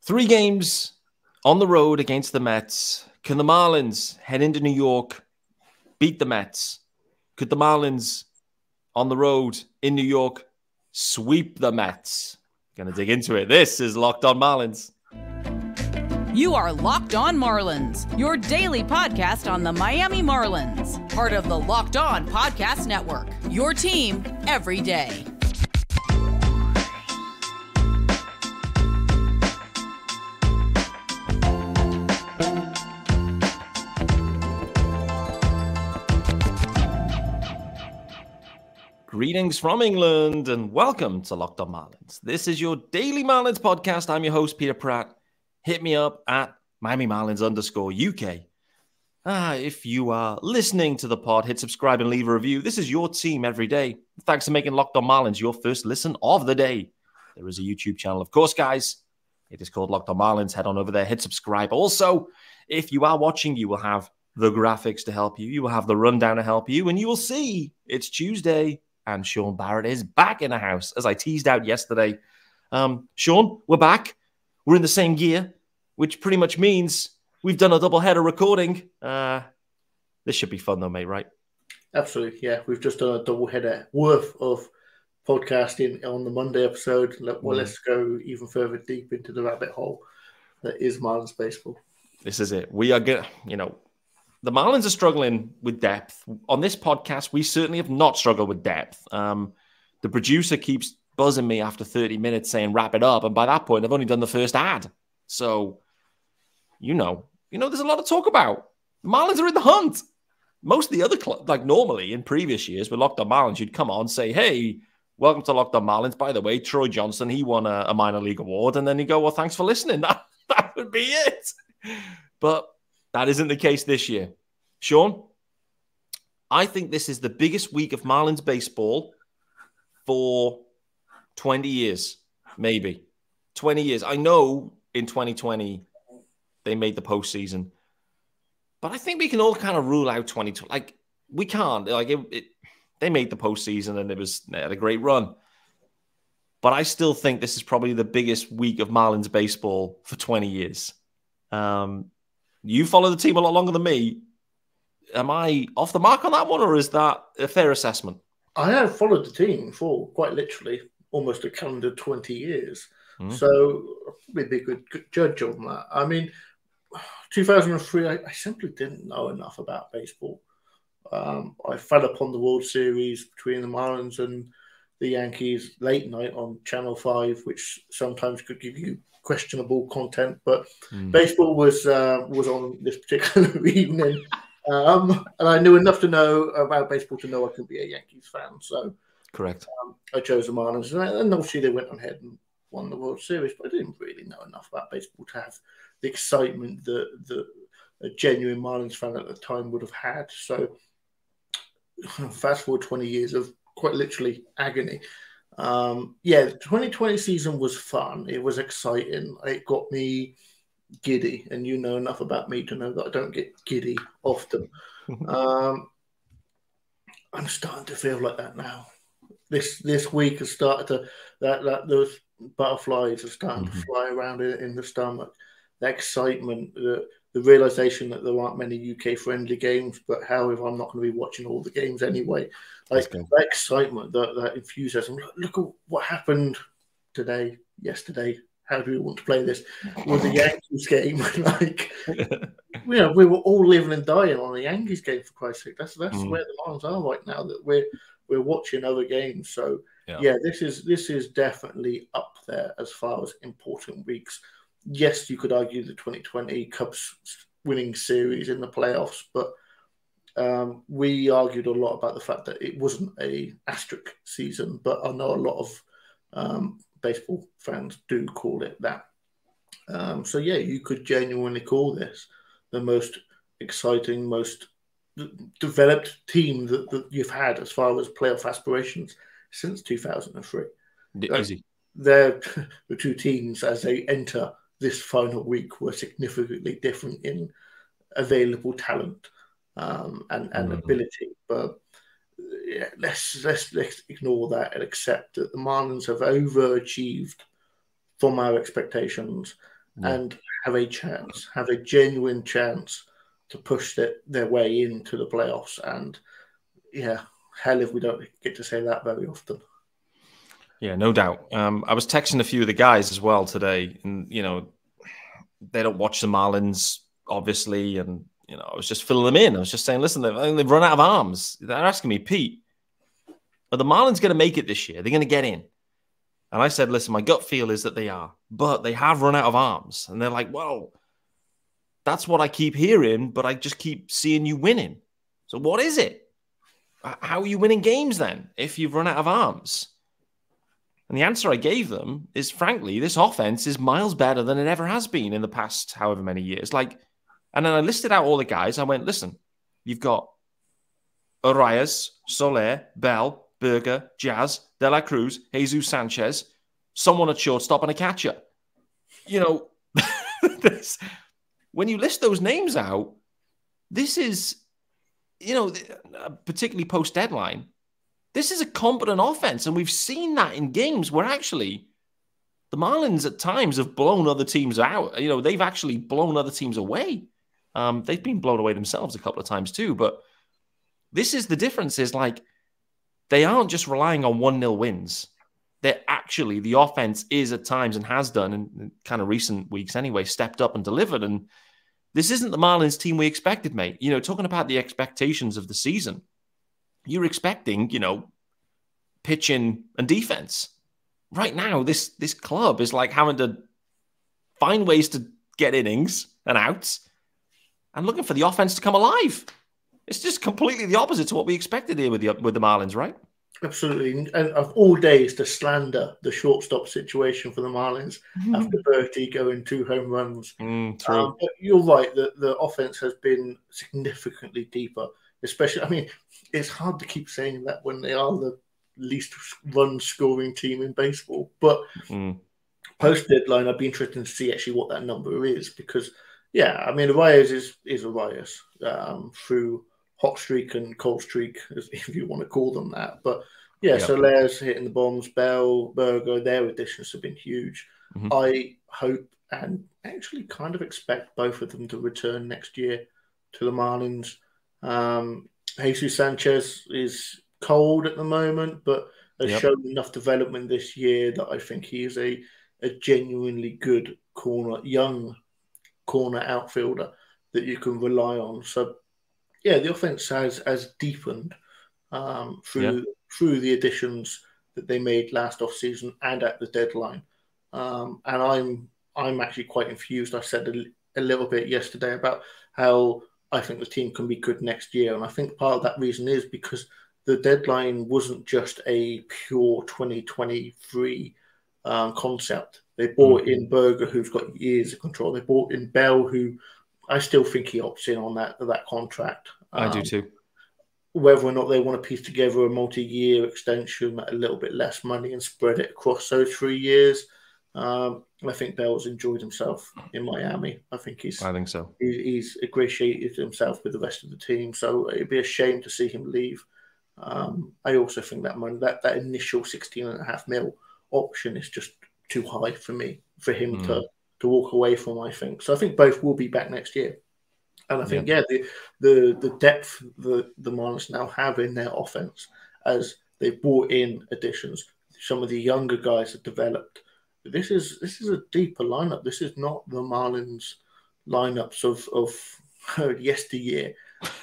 3 games on the road against the Mets. Can the Marlins head into New York, beat the Mets? Could the Marlins on the road in New York sweep the Mets? Gonna dig into it. This is Locked On Marlins. You are Locked On Marlins, your daily podcast on the Miami Marlins. Part of the Locked On Podcast Network, your team every day. Greetings from England and welcome to Locked On Marlins. This is your daily Marlins podcast. I'm your host, Peter Pratt. Hit me up at Miami Marlins_UK. If you are listening to the pod, hit subscribe and leave a review. This is your team every day. Thanks for making Locked On Marlins your first listen of the day. There is a YouTube channel, of course, guys. It is called Locked On Marlins. Head on over there, hit subscribe. Also, if you are watching, you will have the graphics to help you. You will have the rundown to help you, and you will see it's Tuesday. And Sean Barrett is back in the house, as I teased out yesterday. Sean, we're back. We're in the same gear, which pretty much means we've done a doubleheader recording. This should be fun, though, mate, right? Absolutely, yeah. We've just done a doubleheader worth of podcasting on the Monday episode. Well, let's go even further deep into the rabbit hole that is Marlins baseball. This is it. We are going to, the Marlins are struggling with depth. On this podcast, we certainly have not struggled with depth. The producer keeps buzzing me after 30 minutes saying, wrap it up. And by that point, I've only done the first ad. So, there's a lot to talk about. The Marlins are in the hunt. Most of the other clubs, like normally in previous years with Locked On Marlins, you'd come on, say, hey, welcome to Locked On Marlins. By the way, Troy Johnson, he won a minor league award. And then you go, well, thanks for listening. That would be it. But that isn't the case this year. Sean, I think this is the biggest week of Marlins baseball for 20 years, maybe. 20 years. I know in 2020 they made the postseason, but I think we can all kind of rule out 2020. Like, we can't. They made the postseason and they had a great run. But I still think this is probably the biggest week of Marlins baseball for 20 years. You follow the team a lot longer than me. Am I off the mark on that one, or is that a fair assessment? I have followed the team for quite literally almost a calendar 20 years. So I'll probably be a good judge on that. I mean, 2003, I simply didn't know enough about baseball. I fell upon the World Series between the Marlins and the Yankees late night on Channel 5, which sometimes could give you questionable content. But baseball was on this particular evening. And I knew enough to know about baseball to know I could be a Yankees fan. So, correct. I chose the Marlins, and obviously they went on ahead and won the World Series. But I didn't really know enough about baseball to have the excitement that a genuine Marlins fan at the time would have had. So, fast forward 20 years of quite literally agony. The 2020 season was fun. It was exciting. It got me giddy, and you know enough about me to know that I don't get giddy often. I'm starting to feel like that now. This week has started to those butterflies are starting to fly around in the stomach. The excitement, the realization that there aren't many UK friendly games, but however, I'm not going to be watching all the games anyway. Like that excitement, that enthusiasm. Look at what happened yesterday. How do we want to play this? Was the Yankees game we were all living and dying on the Yankees game, for Christ's sake. That's where the Marlins are right now. That we're watching other games. So this is definitely up there as far as important weeks. Yes, you could argue the 2020 Cubs winning series in the playoffs, but we argued a lot about the fact that it wasn't a asterisk season. But I know a lot of baseball fans do call it that. You could genuinely call this the most exciting, most developed team that you've had as far as playoff aspirations since 2003. Easy. The two teams, as they enter this final week, were significantly different in available talent and ability. But let's ignore that and accept that the Marlins have overachieved from our expectations, and have a chance, have a genuine chance to push their way into the playoffs. And yeah, hell if we don't get to say that very often. Yeah, no doubt. I was texting a few of the guys as well today, and they don't watch the Marlins, obviously, and I was just filling them in. I was just saying, listen, they've run out of arms. They're asking me, Pete, are the Marlins going to make it this year? They're going to get in. And I said, listen, my gut feel is that they are, but they have run out of arms. And they're like, well, that's what I keep hearing, but I just keep seeing you winning. So what is it? How are you winning games then if you've run out of arms? And the answer I gave them is, frankly, this offense is miles better than it ever has been in the past however many years. And then I listed out all the guys. I went, listen, you've got Arias, Soler, Bell, Berger, Jazz, De La Cruz, Jesus Sanchez, someone at shortstop, and a catcher. When you list those names out, this is, particularly post-deadline, this is a competent offense, and we've seen that in games where actually the Marlins at times have blown other teams out. They've actually blown other teams away. They've been blown away themselves a couple of times too, but this is the difference is they aren't just relying on 1-0 wins. They're actually, the offense is at times and has done in kind of recent weeks anyway, stepped up and delivered. And this isn't the Marlins team we expected, mate. Talking about the expectations of the season, you're expecting, pitching and defense. Right now, this club is having to find ways to get innings and outs and looking for the offense to come alive. It's just completely the opposite to what we expected here with the Marlins, right? Absolutely. And of all days to slander the shortstop situation for the Marlins after Bertie going 2 home runs. True. But you're right, the offense has been significantly deeper, especially, it's hard to keep saying that when they are the least run-scoring team in baseball. But post-deadline, I'd be interested to see actually what that number is because, Arias is Arias through hot streak and cold streak, if you want to call them that. But Soler's hitting the bombs, Bell, Berger, their additions have been huge. I hope and actually kind of expect both of them to return next year to the Marlins. Jesus Sanchez is cold at the moment, but has shown enough development this year that I think he is a genuinely good young corner outfielder that you can rely on. So, the offense has deepened through the additions that they made last offseason and at the deadline. And I'm actually quite infused. I said a little bit yesterday about how I think the team can be good next year. And I think part of that reason is because the deadline wasn't just a pure 2023 concept. They brought in Berger, who's got years of control. They brought in Bell, who I still think he opts in on that contract. I do too. Whether or not they want to piece together a multi-year extension at a little bit less money and spread it across those 3 years, I think Bell's enjoyed himself in Miami. I think so. He's ingratiated himself with the rest of the team, so it'd be a shame to see him leave. I also think that money, that initial $16.5 million option is just too high for him to walk away from, I think. So I think both will be back next year. And I think, the depth the Marlins now have in their offense as they've brought in additions, some of the younger guys have developed. This is a deeper lineup. This is not the Marlins lineups of yesteryear.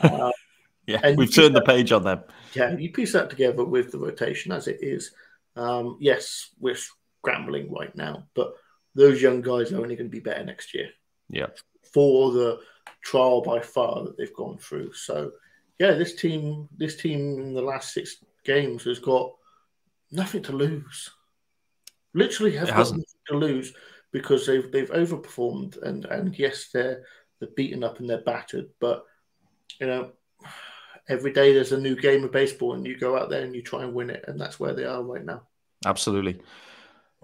And we've turned the page on them. Yeah, you piece that together with the rotation as it is. Yes, we're scrambling right now, but those young guys are only going to be better next year. Yeah. For the trial by far that they've gone through. So, this team in the last 6 games has got nothing to lose. Literally has got nothing to lose because they've overperformed and yes, they're beaten up and they're battered, but every day there's a new game of baseball and you go out there and you try and win it, and that's where they are right now. Absolutely.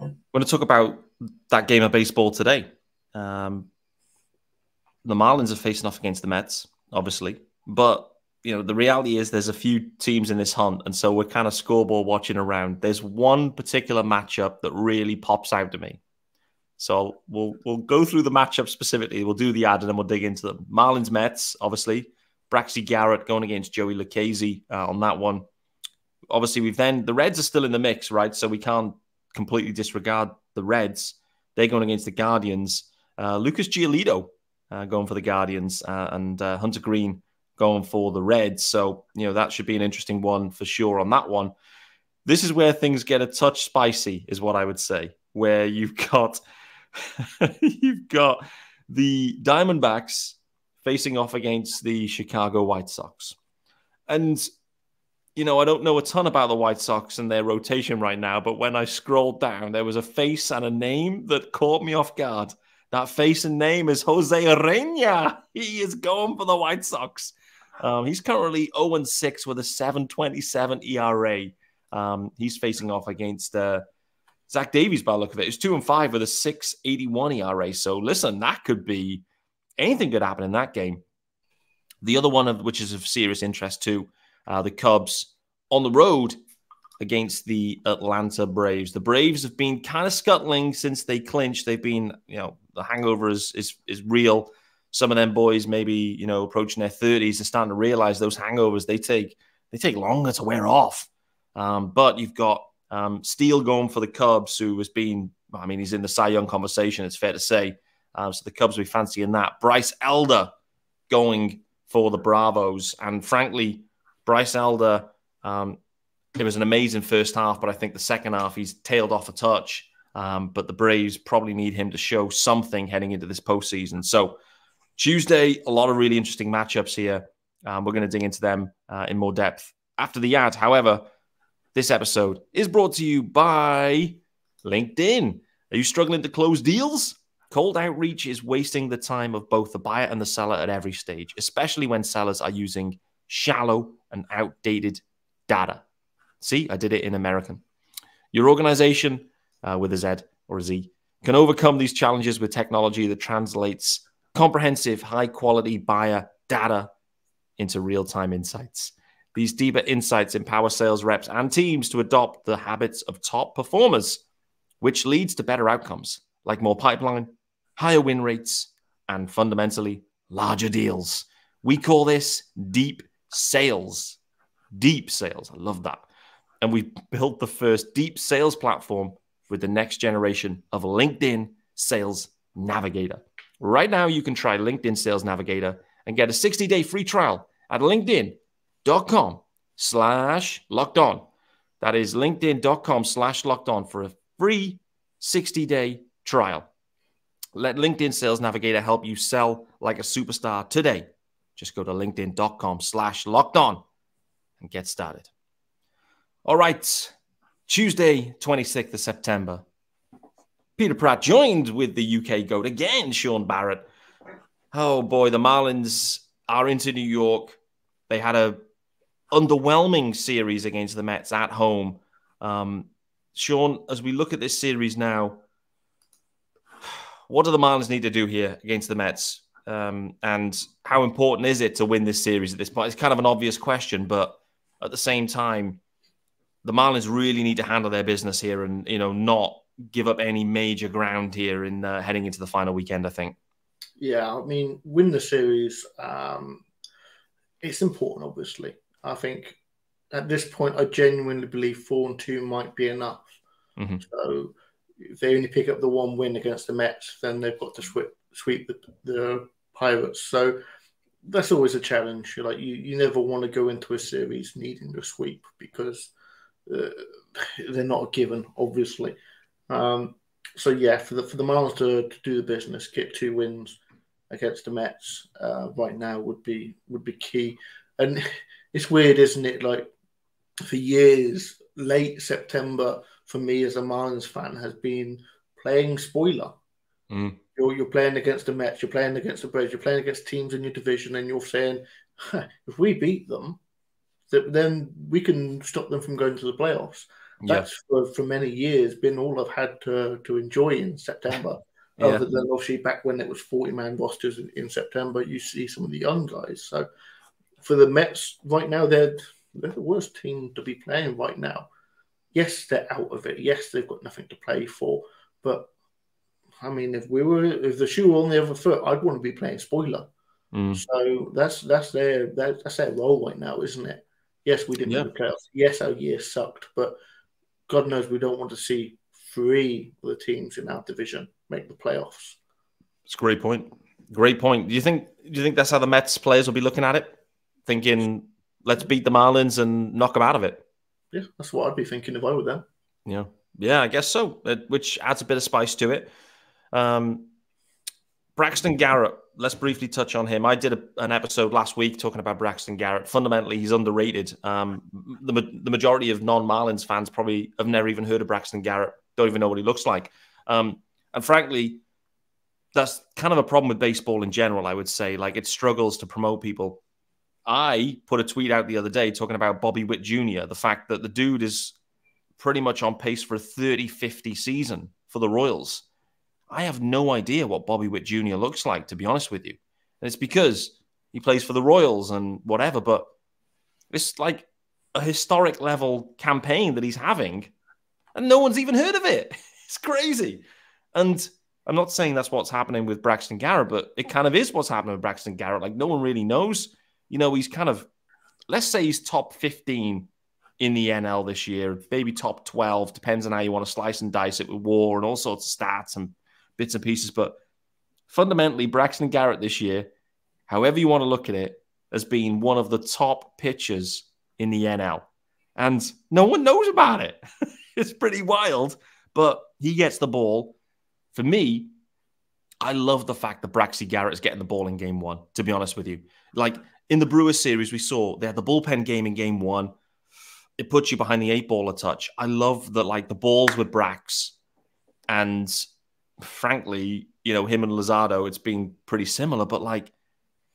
I want to talk about that game of baseball today. The Marlins are facing off against the Mets, obviously. But, the reality is there's a few teams in this hunt, and so we're kind of scoreboard watching around. There's one particular matchup that really pops out to me. So we'll go through the matchup specifically. We'll do the ad and then we'll dig into them. Marlins Mets, obviously. Braxy Garrett going against Joey Lucchesi on that one. Obviously, the Reds are still in the mix, right? So we can't completely disregard the Reds. They're going against the Guardians. Lucas Giolito going for the Guardians and Hunter Green going for the Reds. So, that should be an interesting one for sure on that one. This is where things get a touch spicy, is what I would say, where you've got the Diamondbacks facing off against the Chicago White Sox. And, I don't know a ton about the White Sox and their rotation right now, but when I scrolled down, there was a face and a name that caught me off guard. That face and name is Jose Urena. He is going for the White Sox. He's currently 0-6 with a 7.27 ERA. He's facing off against Zach Davies by the look of it. It's 2-5 with a 6.81 ERA. So listen, that could be anything could happen in that game. The other one, which is of serious interest too, the Cubs on the road against the Atlanta Braves. The Braves have been kind of scuttling since they clinched. They've been, the hangover is real. Some of them boys maybe, approaching their 30s are starting to realize those hangovers, they take longer to wear off. But you've got Steele going for the Cubs, who has been, he's in the Cy Young conversation, it's fair to say. So the Cubs will be fancying that. Bryce Elder going for the Bravos. And frankly, Bryce Elder, it was an amazing first half, but I think the second half he's tailed off a touch. But the Braves probably need him to show something heading into this postseason. So Tuesday, a lot of really interesting matchups here. We're going to dig into them in more depth after the ad. However, this episode is brought to you by LinkedIn. Are you struggling to close deals? Cold outreach is wasting the time of both the buyer and the seller at every stage, especially when sellers are using shallow and outdated data. See, I did it in American. Your organization, with a Z or a Z, can overcome these challenges with technology that translates comprehensive, high-quality buyer data into real-time insights. These deeper insights empower sales reps and teams to adopt the habits of top performers, which leads to better outcomes, like more pipeline, higher win rates, and fundamentally larger deals. We call this deep sales. Deep sales. I love that. And we built the first deep sales platform with the next generation of LinkedIn Sales Navigator. Right now, you can try LinkedIn Sales Navigator and get a 60-day free trial at linkedin.com/lockedon. That is linkedin.com/lockedon for a free 60-day trial. Let LinkedIn Sales Navigator help you sell like a superstar today. Just go to linkedin.com/lockedon and get started. All right, Tuesday, 26th of September. Peter Pratt joined with the UK GOAT again, Sean Barrett. Oh boy, the Marlins are into New York. They had a underwhelming series against the Mets at home. Sean, as we look at this series now, what do the Marlins need to do here against the Mets? And how important is it to win this series at this point? It's kind of an obvious question, but at the same time, the Marlins really need to handle their business here and, not give up any major ground here in heading into the final weekend, I think. Yeah, win the series. It's important, obviously. I think at this point, I genuinely believe 4-2 might be enough. Mm-hmm. So if they only pick up the one win against the Mets, then they've got to sweep the Pirates. So that's always a challenge. You never want to go into a series needing to sweep because they're not a given, obviously. So yeah, for the Marlins to do the business, get 2 wins against the Mets right now would be key. And it's weird, isn't it? Like for years, late September for me as a Marlins fan has been playing spoiler. Mm. You're playing against the Mets, you're playing against the Braves, you're playing against teams in your division, and you're saying, if we beat them, then we can stop them from going to the playoffs. That's for many years been all I've had to enjoy in September. Yeah. Other than obviously back when it was 40-man rosters in September, you see some of the young guys. So for the Mets right now, they're the worst team to be playing right now. Yes, they're out of it. Yes, they've got nothing to play for. But I mean, if the shoe were on the other foot, I'd want to be playing spoiler. So that's their role right now, isn't it? Yes, we didn't make the playoffs. Yes, our year sucked, but God knows we don't want to see 3 of the teams in our division make the playoffs. It's a great point. Great point. Do you think that's how the Mets players will be looking at it? Thinking, let's beat the Marlins and knock them out of it? Yeah, that's what I'd be thinking if I were them. Yeah, I guess so, which adds a bit of spice to it. Braxton Garrett, let's briefly touch on him. I did an episode last week talking about Braxton Garrett. Fundamentally, he's underrated. The majority of non-Marlins fans probably have never even heard of Braxton Garrett, don't even know what he looks like. And frankly, that's kind of a problem with baseball in general, I would say. Like, it struggles to promote people. I put a tweet out the other day talking about Bobby Witt Jr., the fact that the dude is pretty much on pace for a 30-50 season for the Royals. I have no idea what Bobby Witt Jr. looks like, to be honest with you. And it's because he plays for the Royals and whatever, but it's like a historic level campaign that he's having, and no one's even heard of it. It's crazy. And I'm not saying that's what's happening with Braxton Garrett, but it kind of is what's happening with Braxton Garrett. Like, no one really knows. He's kind of, let's say he's top 15 in the NL this year, maybe top 12, depends on how you want to slice and dice it with WAR and all sorts of stats and bits and pieces. But fundamentally, Braxton Garrett this year, however you want to look at it, has been one of the top pitchers in the NL. And no one knows about it. It's pretty wild, but he gets the ball. For me, I love the fact that Braxy Garrett is getting the ball in game 1, to be honest with you. Like, in the Brewers series, we saw they had the bullpen game in game 1. It puts you behind the 8 ball a touch. I love that, like, the balls with Brax, and frankly, him and Luzardo, it's been pretty similar, but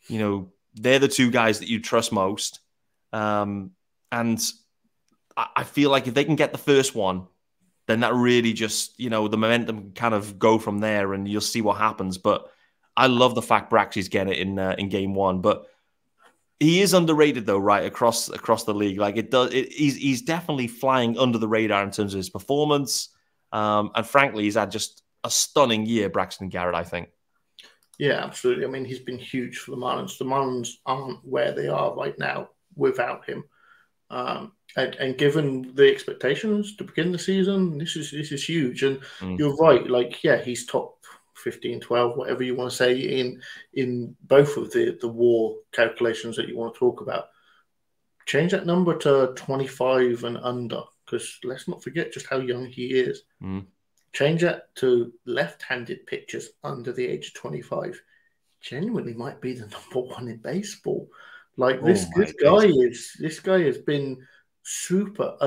they're the 2 guys that you trust most. And I feel like if they can get the first one, then that really just, the momentum can kind of go from there and you'll see what happens. But I love the fact Braxy's getting it in game 1, but he is underrated, though, right, across the league. Like, he's definitely flying under the radar in terms of his performance. And frankly, he's had just a stunning year, Braxton Garrett, I think. Yeah, absolutely. I mean, he's been huge for the Marlins. The Marlins aren't where they are right now without him. And given the expectations to begin the season, this is huge. And you're right. Like, yeah, he's top 15, 12, whatever you want to say in both of the WAR calculations that you want to talk about. Change that number to 25 and under, because let's not forget just how young he is. Change that to left-handed pitchers under the age of 25. Genuinely might be the number 1 in baseball. Like, this guy has been super,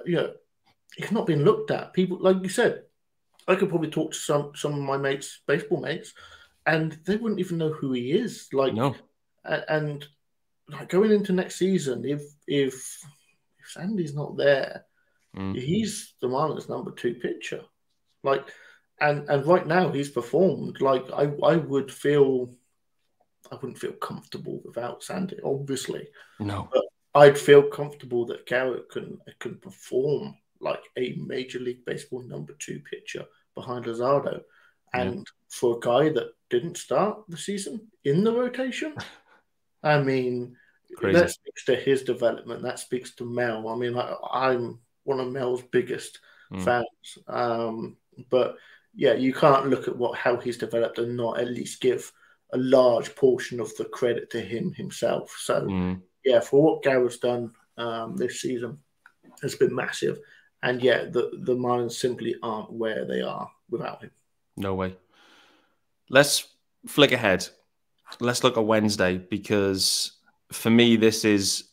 he's not been looked at. People, like you said, I could probably talk to some of my mates, baseball mates, and they wouldn't even know who he is. Like, no. And like, going into next season, if Sandy's not there, he's the Marlins' number 2 pitcher. Like, and right now he's performed. Like, I wouldn't feel comfortable without Sandy, obviously. No, but I'd feel comfortable that Garrett can perform like a Major League Baseball number 2 pitcher behind Luzardo. And for a guy that didn't start the season in the rotation, I mean, crazy. That speaks to his development. That speaks to Mel. I mean, I'm one of Mel's biggest fans. But yeah, you can't look at how he's developed and not at least give a large portion of the credit to him himself. So yeah, for what Garrett's done this season has been massive. And yeah, the Marlins simply aren't where they are without him. No way. Let's flick ahead. Let's look at Wednesday, because for me, this is,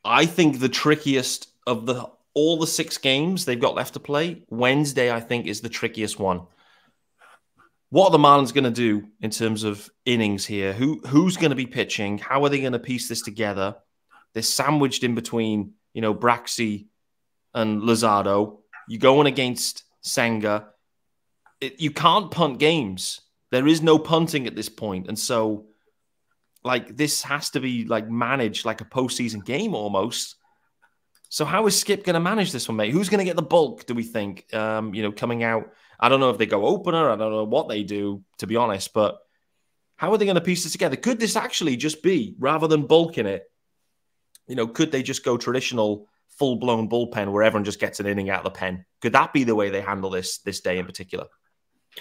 I think, the trickiest of all the 6 games they've got left to play. Wednesday, I think, is the trickiest one. What are the Marlins going to do in terms of innings here? Who's going to be pitching? How are they going to piece this together? They're sandwiched in between, Braxy and Luzardo. You're going against Senga. You can't punt games. There is no punting at this point. And so, like, this has to be, like, managed like a postseason game almost. So how is Skip going to manage this one, mate? Who's going to get the bulk, do we think, coming out? I don't know if they go opener. I don't know what they do, to be honest. But how are they going to piece this together? Could this actually just be, rather than bulking it, could they just go traditional full-blown bullpen where everyone just gets an inning out of the pen? Could that be the way they handle this day in particular?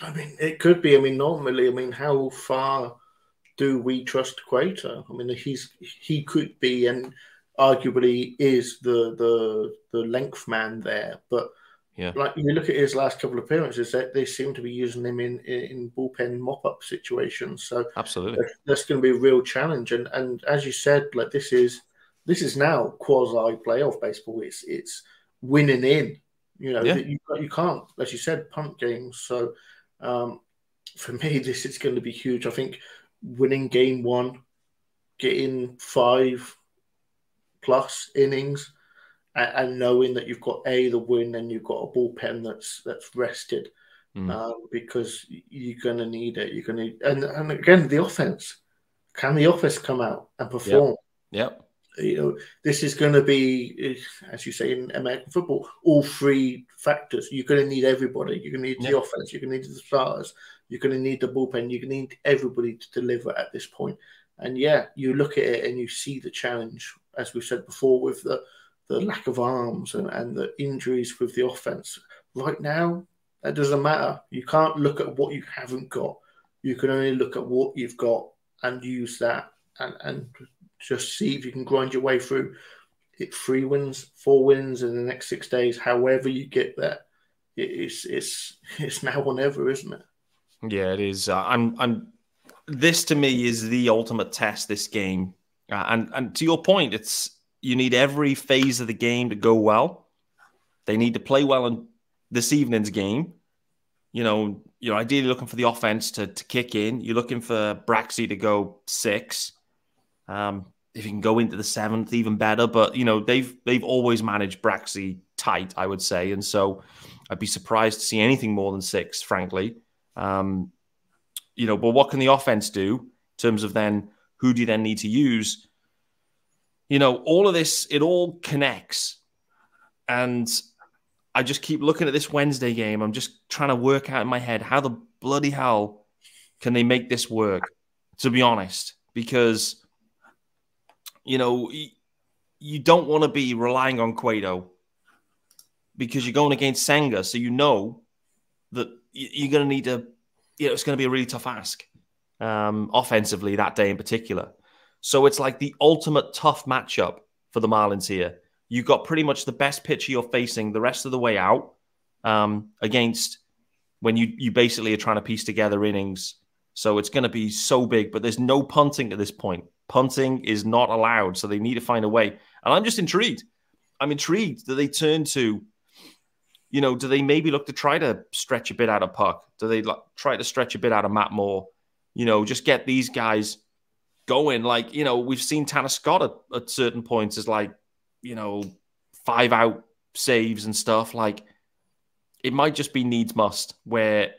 I mean, it could be. I mean, normally, how far do we trust Cueto? I mean, he could be and arguably is the length man there. But like you look at his last couple of appearances, they seem to be using him in bullpen mop-up situations. So absolutely, that's going to be a real challenge. And as you said, like this is now quasi playoff baseball. It's winning in. You can't, as you said, punt games. So for me, this is going to be huge. I think winning game 1, getting 5+ innings, and knowing that you've got the win and you've got a bullpen that's rested, because you're going to need it. You're going to, and again, the offense. Can the offense come out and perform? Yep. This is going to be, as you say in American football, all 3 factors. You're going to need everybody. You're going to need the offense. You're going to need the starters. You're going to need the bullpen. You're going to need everybody to deliver at this point. And you look at it and you see the challenge, as we said before, with the lack of arms and the injuries with the offense. Right now, that doesn't matter. You can't look at what you haven't got. You can only look at what you've got and use that and just see if you can grind your way through it. 3 wins, 4 wins in the next 6 days, however you get there. It's now or never, isn't it? Yeah, it is. This to me is the ultimate test, this game. And to your point, you need every phase of the game to go well. They need to play well in this evening's game. You're ideally looking for the offense to kick in. You're looking for Braxy to go 6. If you can go into the 7th, even better. But, they've always managed Braxy tight, I would say. And so I'd be surprised to see anything more than 6, frankly. But what can the offense do in terms of then who do you then need to use? All of this, it all connects. And I just keep looking at this Wednesday game. I'm just trying to work out in my head, how the bloody hell can they make this work, to be honest? Because you don't want to be relying on Cueto because you're going against Senga. So that you're going to need to, it's going to be a really tough ask offensively that day in particular. So it's like the ultimate tough matchup for the Marlins here. You've got pretty much the best pitcher you're facing the rest of the way out against when you basically are trying to piece together innings. So it's going to be so big, but there's no punting at this point. Punting is not allowed, so they need to find a way. And I'm just intrigued. I'm intrigued. Do they turn to, do they maybe look to try to stretch a bit out of Puck? Do they try to stretch a bit out of Matt Moore? Just get these guys going. We've seen Tanner Scott at certain points as 5-out saves and stuff. It might just be needs must, where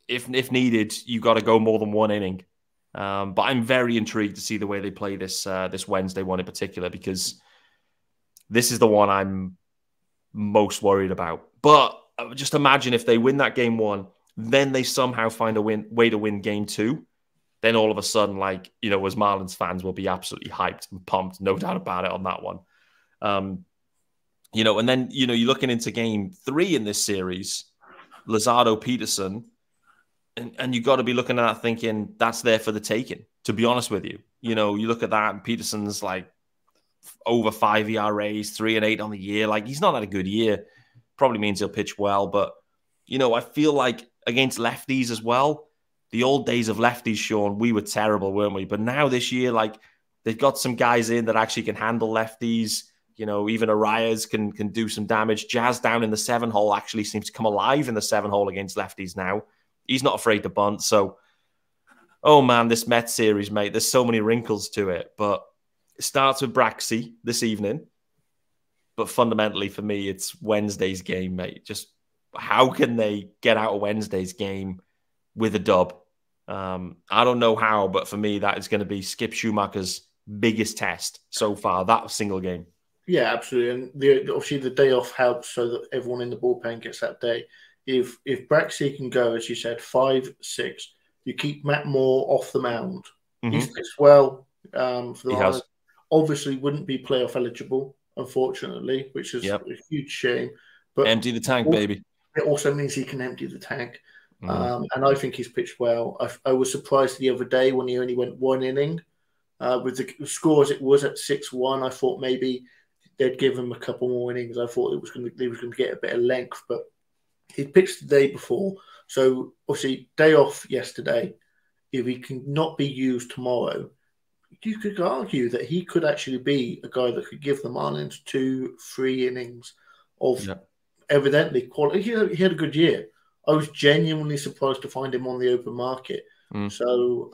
if needed, you got to go more than 1 inning. But I'm very intrigued to see the way they play this Wednesday one in particular, because this is the one I'm most worried about. But just imagine if they win that game 1, then they somehow find a way to win game 2. Then all of a sudden, as Marlins fans, will be absolutely hyped and pumped, no doubt about it on that one. And then, you're looking into game 3 in this series, Luzardo Peterson. And you got to be looking at that thinking that's there for the taking, to be honest with you. You look at that and Peterson's over 5 ERAs, 3-8 on the year. He's not had a good year. Probably means he'll pitch well. But, I feel like against lefties as well, the old days of lefties, Sean, we were terrible, weren't we? But now this year, they've got some guys in that actually can handle lefties. Even Arias can do some damage. Jazz down in the 7 hole actually seems to come alive in the 7 hole against lefties now. He's not afraid to bunt. So, oh man, this Mets series, mate, there's so many wrinkles to it. But it starts with Braxy this evening. But fundamentally for me, it's Wednesday's game, mate. Just how can they get out of Wednesday's game with a dub? I don't know how, but for me, that is going to be Skip Schumacher's biggest test so far, that single game. Yeah, absolutely. And obviously the day off helps so that everyone in the bullpen gets that day. if Braxy can go, as you said, 5-6, you keep Matt Moore off the mound. He's pitched well for the Marlins. Obviously, wouldn't be playoff eligible, unfortunately, which is a huge shame. But empty the tank, baby. It also means he can empty the tank. And I think he's pitched well. I was surprised the other day when he only went 1 inning. With the score as it was at 6-1, I thought maybe they'd give him a couple more innings. I thought they was going to get a bit of length, but he pitched the day before. So, obviously, day off yesterday. If he can not be used tomorrow, you could argue that he could actually be a guy that could give the Marlins 2-3 innings of evidently quality. He had a good year. I was genuinely surprised to find him on the open market. So,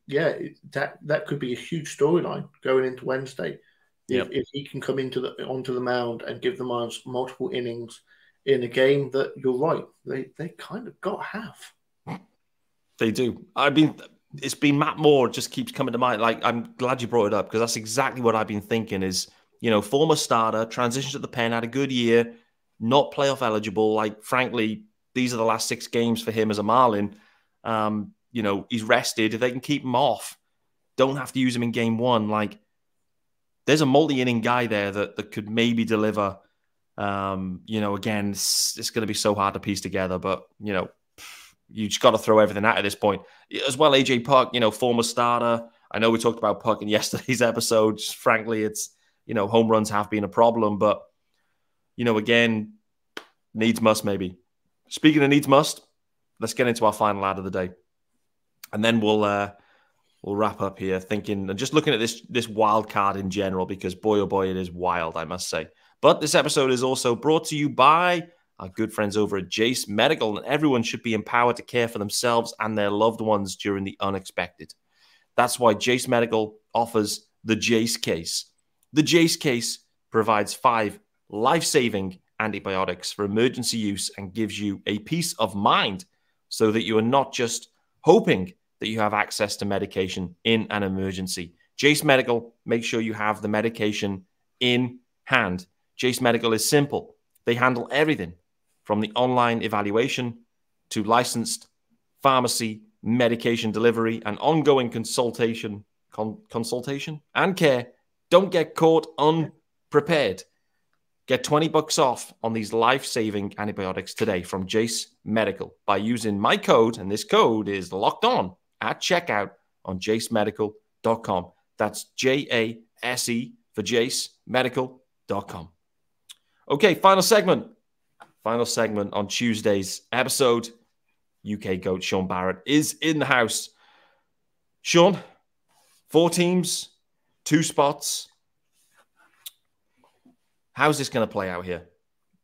that could be a huge storyline going into Wednesday. If he can come onto the mound and give the Marlins multiple innings in a game that, you're right, they kind of got half. They do. It's been Matt Moore just keeps coming to mind. Like, I'm glad you brought it up because that's exactly what I've been thinking is, former starter, transitioned to the pen, had a good year, not playoff eligible. Like, frankly, these are the last 6 games for him as a Marlin. He's rested. If they can keep him off, don't have to use him in game 1. Like, there's a multi-inning guy there that could maybe deliver. Again, it's going to be so hard to piece together, but, you just got to throw everything at this point. As well, AJ Puck, former starter. I know we talked about Puck in yesterday's episode. Just frankly, it's, home runs have been a problem, but, again, needs must maybe. Speaking of needs must, let's get into our final ad of the day. And then we'll wrap up here thinking and just looking at this wild card in general, because boy, oh boy, it is wild, I must say. But this episode is also brought to you by our good friends over at Jase Medical, and everyone should be empowered to care for themselves and their loved ones during the unexpected. That's why Jase Medical offers the Jase case. The Jase case provides 5 life-saving antibiotics for emergency use and gives you a peace of mind so that you are not just hoping that you have access to medication in an emergency. Jase Medical makes sure you have the medication in hand. Jase Medical is simple. They handle everything from the online evaluation to licensed pharmacy, medication delivery, and ongoing consultation and care. Don't get caught unprepared. Get $20 off on these life-saving antibiotics today from Jase Medical by using my code, and this code is locked on at checkout on jasemedical.com. That's JASE for jasemedical.com. Okay, final segment on Tuesday's episode. UK GOAT Sean Barrett is in the house. Sean, 4 teams, 2 spots. How's this going to play out here?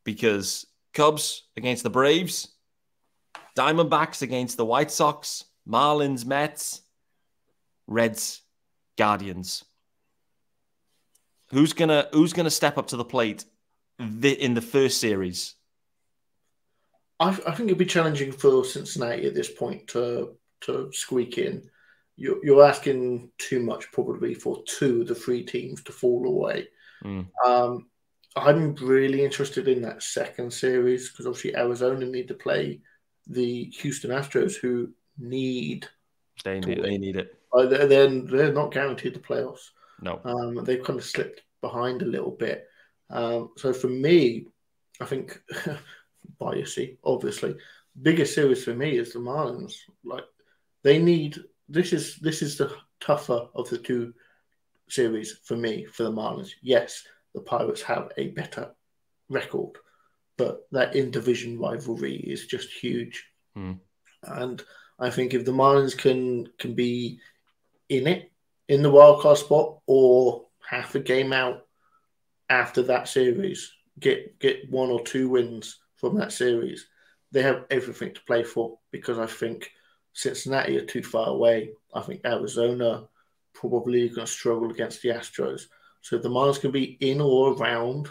Because Cubs against the Braves, Diamondbacks against the White Sox, Marlins, Mets, Reds, Guardians. Who's gonna step up to the plate in the first series? I think it'd be challenging for Cincinnati at this point to squeak in. You're asking too much probably for 2 of the 3 teams to fall away. I'm really interested in that second series because obviously Arizona need to play the Houston Astros, who need they need it. They're not guaranteed the playoffs. No, they've kind of slipped behind a little bit. So for me, I think biasy, obviously, biggest series for me is the Marlins. Like they need this is the tougher of the 2 series for me for the Marlins. Yes, the Pirates have a better record, but that in-division rivalry is just huge. And I think if the Marlins can be in the wildcard spot or half a game out after that series, get 1 or 2 wins from that series, they have everything to play for, because I think Cincinnati are too far away. I think Arizona probably going to struggle against the Astros. So the Marlins can be in or around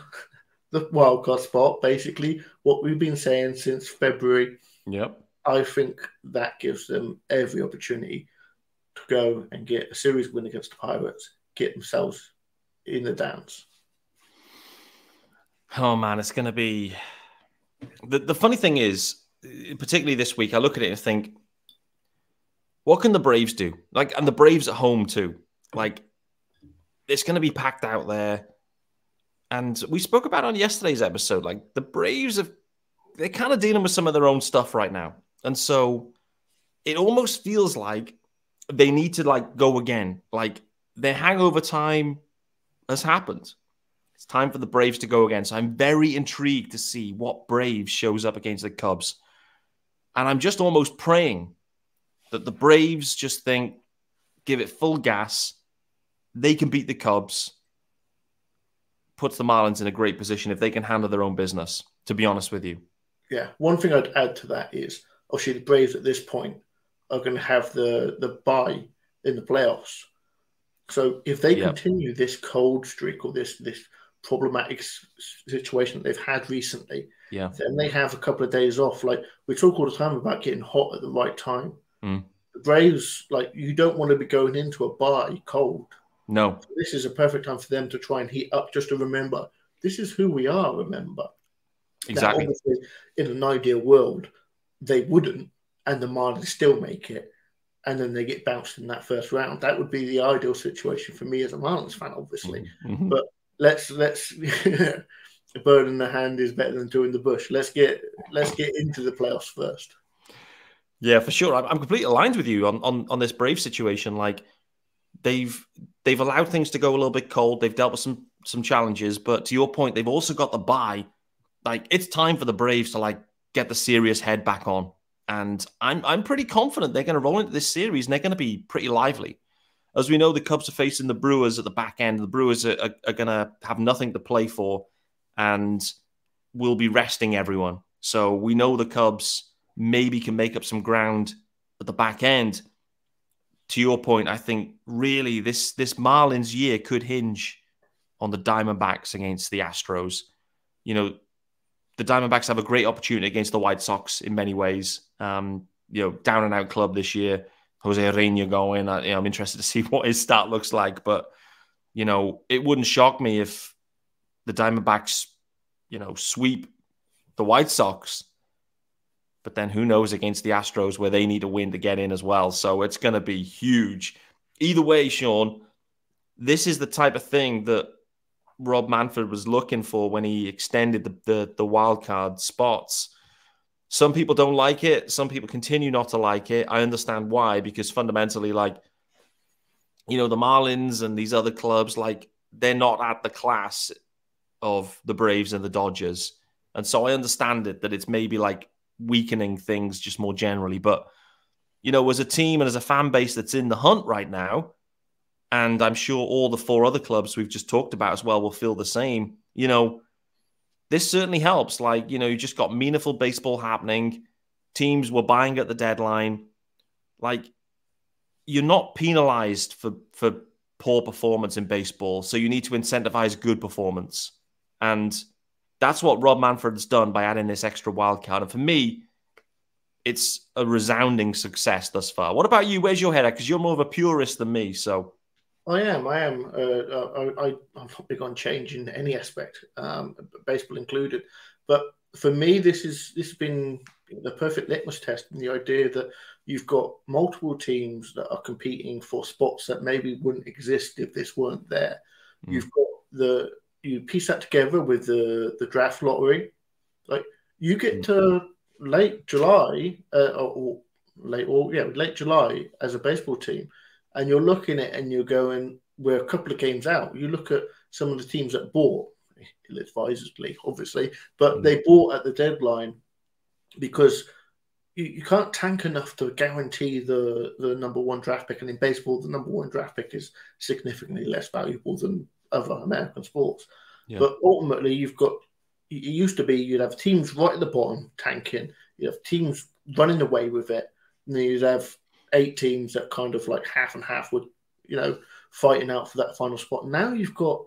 the wildcard spot, basically what we've been saying since February. Yep. I think that gives them every opportunity to go and get a series win against the Pirates, get themselves in the dance. Oh, man, it's going to be... The funny thing is, particularly this week, I look at it and think, what can the Braves do? Like, and the Braves at home too. Like, it's going to be packed out there. And we spoke about on yesterday's episode, like the Braves they're kind of dealing with some of their own stuff right now. And so it almost feels like they need to like go again. Like their hangover time has happened. It's time for the Braves to go again. So I'm very intrigued to see what Braves shows up against the Cubs. And I'm just almost praying that the Braves just think, give it full gas. They can beat the Cubs. Puts the Marlins in a great position if they can handle their own business, to be honest with you. Yeah. One thing I'd add to that is, obviously, the Braves at this point are going to have the bye in the playoffs. So if they continue this cold streak or this problematic situation that they've had recently, then they have a couple of days off. Like, we talk all the time about getting hot at the right time. The Braves, like, you don't want to be going into a bye cold. No. So this is a perfect time for them to try and heat up, just to remember, this is who we are, remember. Exactly. Now, obviously, in an ideal world, they wouldn't, and the Marlins still make it, and then they get bounced in that first round. That would be the ideal situation for me as a Marlins fan, obviously. But let's a bird in the hand is better than two in the bush. Let's get into the playoffs first. Yeah, for sure. I'm completely aligned with you on this Brave situation. Like, they've allowed things to go a little bit cold. They've dealt with some challenges, but to your point, they've also got the bye. Like, it's time for the Braves to like get the serious head back on. And I'm pretty confident they're going to roll into this series and they're going to be pretty lively. As we know, the Cubs are facing the Brewers at the back end. The Brewers are going to have nothing to play for and will be resting everyone. So we know the Cubs maybe can make up some ground at the back end. To your point, I think really this Marlins year could hinge on the Diamondbacks against the Astros. You know, the Diamondbacks have a great opportunity against the White Sox in many ways. Down and out club this year. Jose Urena going. I'm interested to see what his start looks like. But, it wouldn't shock me if the Diamondbacks, sweep the White Sox. But then who knows against the Astros where they need a win to get in as well. So it's going to be huge. Either way, Sean, this is the type of thing that Rob Manfred was looking for when he extended the wild card spots. Some people don't like it. Some people continue not to like it. I understand why, because fundamentally, the Marlins and these other clubs, they're not at the class of the Braves and the Dodgers. And so I understand it, that it's maybe weakening things just more generally. But, as a team and as a fan base that's in the hunt right now, and I'm sure all the four other clubs we've just talked about as well will feel the same, this certainly helps. You just got meaningful baseball happening. Teams were buying at the deadline. You're not penalized for poor performance in baseball. So you need to incentivize good performance. And that's what Rob Manfred's done by adding this extra wild card. And for me, it's a resounding success thus far. What about you? Where's your head at? Because you're more of a purist than me. So I am. I'm not big on change in any aspect, baseball included. But for me, this has been the perfect litmus test, and the idea that you've got multiple teams that are competing for spots that maybe wouldn't exist if this weren't there. You've got you piece that together with the draft lottery. You get to late July late July as a baseball team, and you're looking at it and you're going, we're a couple of games out. You look at some of the teams that bought, advisedly, obviously, but they bought at the deadline because you can't tank enough to guarantee the number one draft pick. And in baseball, the number one draft pick is significantly less valuable than other American sports. Yeah. But ultimately, it used to be you'd have teams right at the bottom tanking, you'd have teams running away with it, and then you'd have 8 teams that kind of half and half would, fighting out for that final spot. Now you've got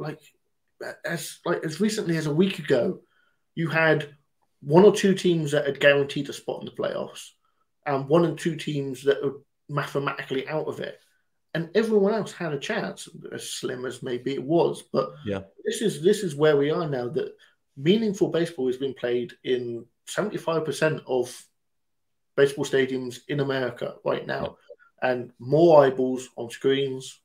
as recently as a week ago, you had 1 or 2 teams that had guaranteed a spot in the playoffs, and 1 and 2 teams that were mathematically out of it, and everyone else had a chance, as slim as maybe it was. But this is where we are now. That meaningful baseball is being played in 75% of baseball stadiums in America right now, and more eyeballs on screens,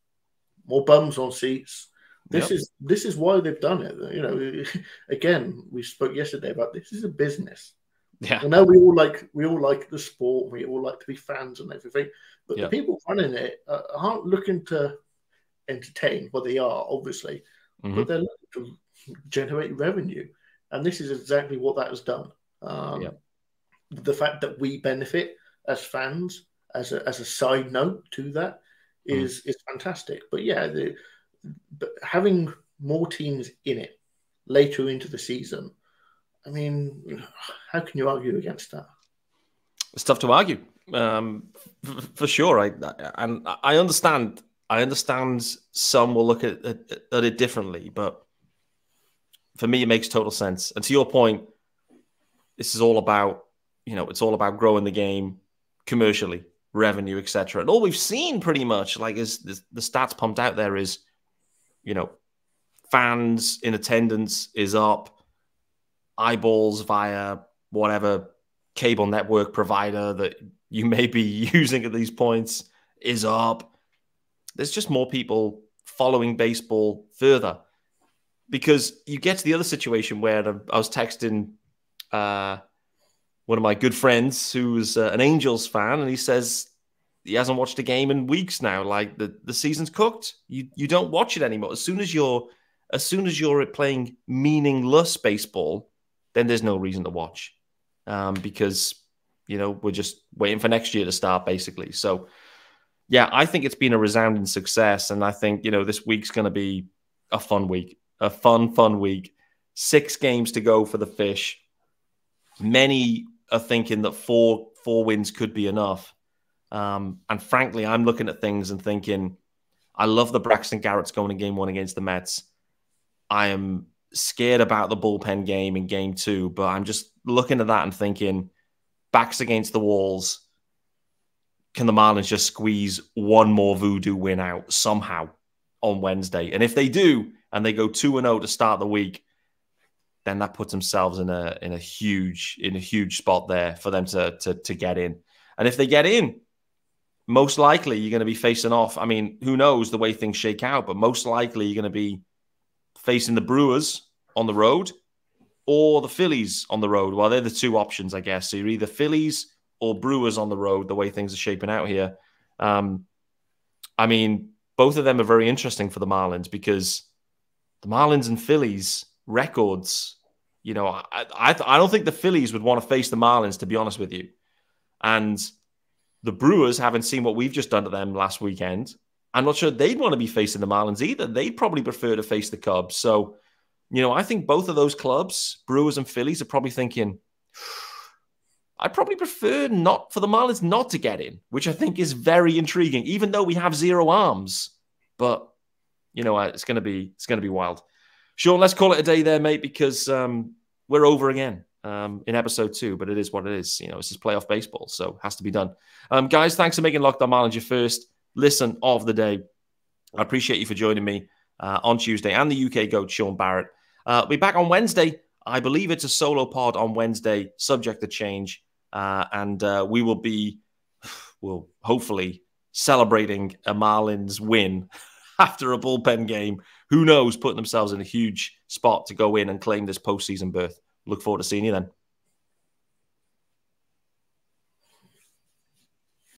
more bums on seats. This is why they've done it. You know, again, we spoke yesterday about this is a business. Yeah. I know we all like the sport, we all like to be fans and everything, but the people running it aren't looking to entertain. Well, they are obviously, but they're looking to generate revenue, and this is exactly what that has done. The fact that we benefit as fans, as a side note to that, is fantastic. But yeah, but having more teams in it later into the season, I mean, how can you argue against that? It's tough to argue, for sure. I understand. I understand some will look at it differently, but for me, it makes total sense. And to your point, this is all about, it's all about growing the game commercially, revenue, etc. And all we've seen pretty much, like, is the stats pumped out there is, fans in attendance is up. Eyeballs via whatever cable network provider that you may be using at these points is up. There's just more people following baseball further, because you get to the other situation where I was texting one of my good friends who's an Angels fan, and he says he hasn't watched a game in weeks now. Like, the season's cooked. You don't watch it anymore. As soon as you're playing meaningless baseball, then there's no reason to watch, because, we're just waiting for next year to start, basically. So, yeah, I think it's been a resounding success. And I think, this week's going to be a fun week, a fun week. 6 games to go for the Fish. Many are thinking that four wins could be enough. And frankly, I'm looking at things and thinking, I love the Braxton Garrett's going in game 1 against the Mets. I am scared about the bullpen game in game 2, but I'm just looking at that and thinking, backs against the walls, can the Marlins just squeeze one more voodoo win out somehow on Wednesday? And if they do, and they go 2-0 to start the week, then that puts themselves in a huge spot there for them to get in. And if they get in, most likely you're going to be facing off. I mean, who knows the way things shake out, but most likely you're going to be facing the Brewers on the road or the Phillies on the road. Well, they're the 2 options, I guess. So you're either Phillies or Brewers on the road, the way things are shaping out here. I mean, both of them are very interesting for the Marlins, because the Marlins and Phillies records, I don't think the Phillies would want to face the Marlins, to be honest with you. And the Brewers, having seen what we've just done to them last weekend, I'm not sure they'd want to be facing the Marlins either. They'd probably prefer to face the Cubs. So, I think both of those clubs, Brewers and Phillies, are probably thinking, I'd probably prefer not for the Marlins not to get in, which I think is very intriguing, even though we have 0 arms. But, it's going to be wild. Sean, let's call it a day there, mate, because we're over again in episode 2, but it is what it is. This is playoff baseball, so it has to be done. Guys, thanks for making Locked On Marlins your first listen of the day. I appreciate you for joining me on Tuesday, and the UK GOAT, Sean Barrett. I'll be back on Wednesday. I believe it's a solo pod on Wednesday, subject to change. And we will be, hopefully, celebrating a Marlins win after a bullpen game. Who knows, putting themselves in a huge spot to go in and claim this postseason berth. Look forward to seeing you then.